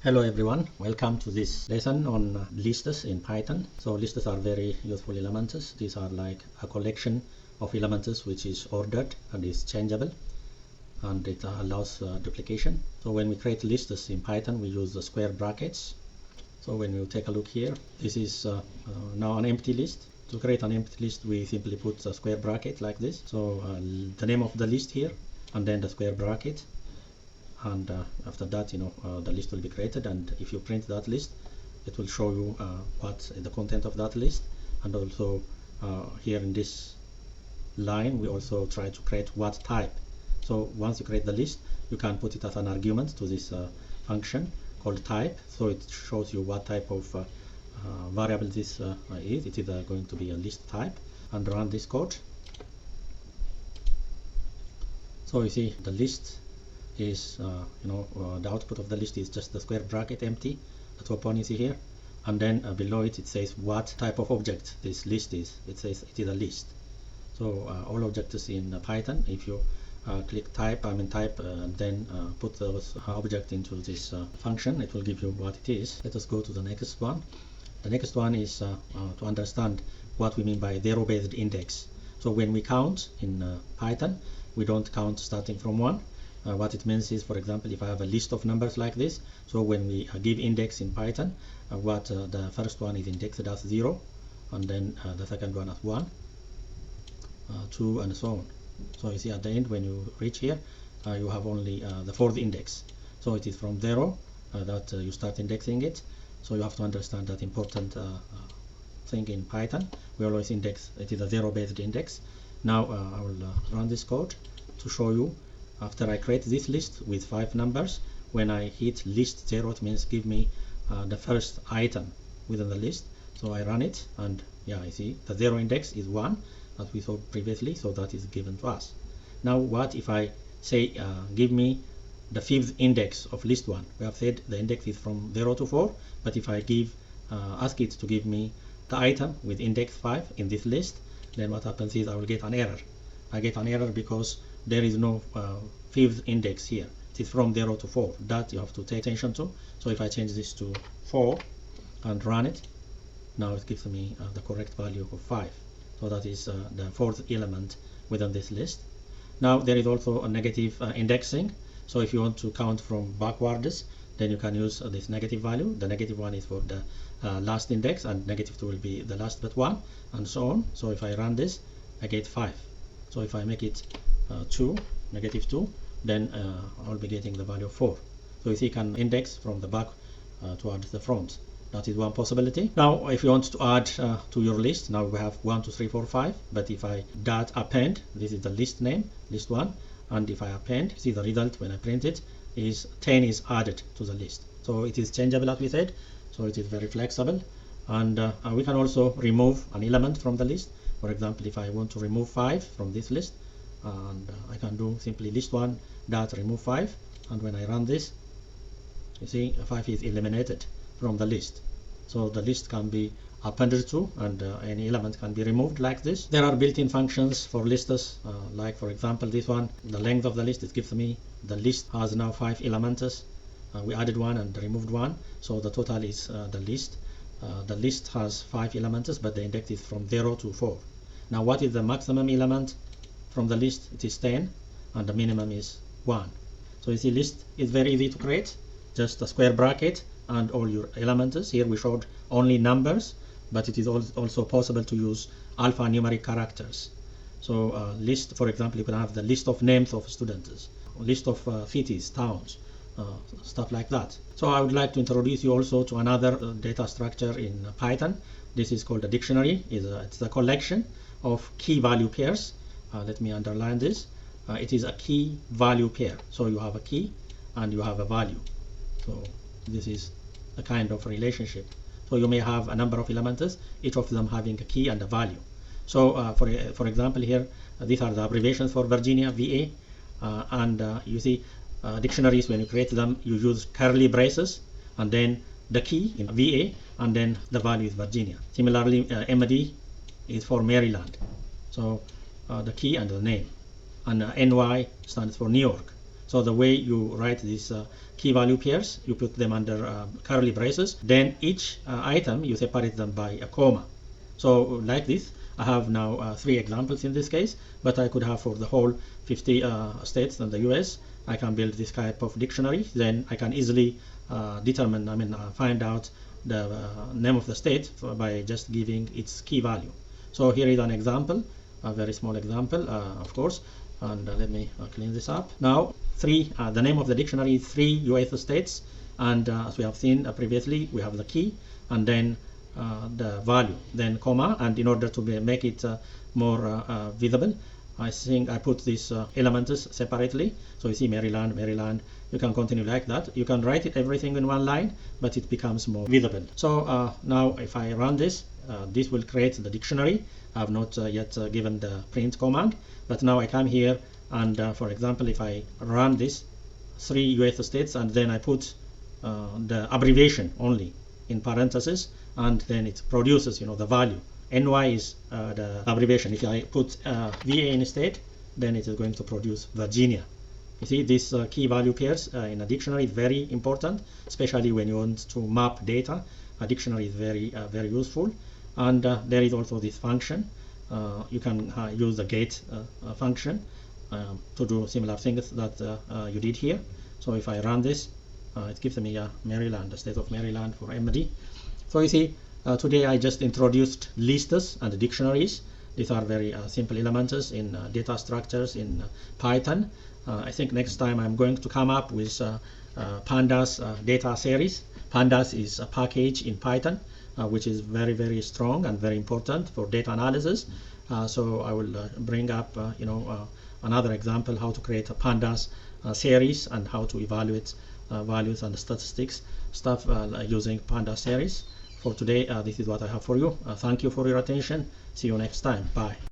Hello everyone, welcome to this lesson on lists in Python. So lists are very useful elements. These are like a collection of elements which is ordered and is changeable, and it allows duplication. So when we create lists in Python, we use the square brackets. So when you take a look here, this is now an empty list. To create an empty list, we simply put a square bracket like this. So the name of the list here, and then the square bracket. And after that, the list will be created, and if you print that list, it will show you what the content of that list. And also here in this line, we also try to create what type. So once you create the list, you can put it as an argument to this function called type. So it shows you what type of variable this is. It is going to be a list type. And run this code. So you see the list is the output of the list is just the square bracket empty. The top one you see here, and then below it says what type of object this list is. It says it is a list. So all objects in Python, if you click type and then put those object into this function, it will give you what it is. Let us go to the next one. The next one is to understand what we mean by zero-based index. So when we count in Python, we don't count starting from 1. What it means is, for example, if I have a list of numbers like this, so when we give index in Python, the first one is indexed as 0, and then the second one as 1, 2, and so on. So you see at the end, when you reach here, you have only the fourth index. So it is from 0 that you start indexing it. So you have to understand that important thing in Python. We always index, it is a zero-based index. Now I will run this code to show you. After I create this list with 5 numbers, when I hit list 0, it means give me the first item within the list. So I run it, and yeah, I see the 0 index is 1, as we saw previously, so that is given to us. Now what if I say give me the 5th index of list 1? We have said the index is from 0 to 4, but if I ask it to give me the item with index 5 in this list, then what happens is I will get an error. I get an error because there is no 5th index here. It is from 0 to 4. That you have to take attention to. So if I change this to 4 and run it, now it gives me the correct value of 5. So that is the 4th element within this list. Now there is also a negative indexing. So if you want to count from backwards, then you can use this negative value. The negative one is for the last index, and negative 2 will be the last but 1, and so on. So if I run this, I get 5. So if I make it 2, negative 2, then I'll be getting the value of 4. So you see, you can index from the back towards the front. That is one possibility. Now if you want to add to your list, now we have 1, 2, 3, 4, 5, but if I dot append, this is the list name, list 1, and if I append, see the result when I print it is 10 is added to the list. So it is changeable, as we said, so it is very flexible. And we can also remove an element from the list. For example, if I want to remove 5 from this list, and I can do simply list 1 dot remove 5, and when I run this, you see 5 is eliminated from the list. So the list can be appended to, and any element can be removed like this. There are built-in functions for lists, like for example this one, the length of the list. It gives me the list has now 5 elements. We added 1 and removed 1, so the total is the list. The list has 5 elements, but the index is from 0 to 4. Now what is the maximum element from the list? It is 10, and the minimum is 1. So you see, list is very easy to create, just a square bracket and all your elements. Here we showed only numbers, but it is also possible to use alphanumeric characters. So list, for example, you can have the list of names of students, list of cities, towns, stuff like that. So I would like to introduce you also to another data structure in Python. This is called a dictionary. It's a collection of key value pairs. Let me underline this. It is a key value pair. So you have a key and you have a value. So this is a kind of relationship. So you may have a number of elements, each of them having a key and a value. So for example here, these are the abbreviations for Virginia, VA, and you see dictionaries, when you create them, you use curly braces, and then the key in VA, and then the value is Virginia. Similarly, MD is for Maryland. So the key and the name, and NY stands for New York. So the way you write these key value pairs, you put them under curly braces, then each item you separate them by a comma. So like this, I have now 3 examples in this case, but I could have for the whole 50 states in the US. I can build this type of dictionary. Then I can easily find out the name of the state by just giving its key value. So here is an example, a very small example, of course. And let me clean this up. Now, the name of the dictionary is 3 US states, and as we have seen previously, we have the key and then the value, then comma, and in order to make it more visible, I think I put these elements separately. So you see Maryland, Maryland. You can continue like that. You can write it everything in one line, but it becomes more visible. So now if I run this, this will create the dictionary. I have not yet given the print command, but now I come here and for example, if I run this 3 US states and then I put the abbreviation only in parentheses, and then it produces the value. NY is the abbreviation. If I put VA instead, then it is going to produce Virginia. You see, this key value pairs in a dictionary is very important, especially when you want to map data. A dictionary is very useful. And there is also this function. You can use the get function to do similar things that you did here. So if I run this, it gives me Maryland, the state of Maryland for MD. So you see, today I just introduced lists and dictionaries. These are very simple elements in data structures in Python. I think next time I'm going to come up with pandas data series. Pandas is a package in Python which is very strong and very important for data analysis. So I will bring up another example how to create a pandas series and how to evaluate values and statistics stuff using pandas series. For today, this is what I have for you. Thank you for your attention. See you next time. Bye.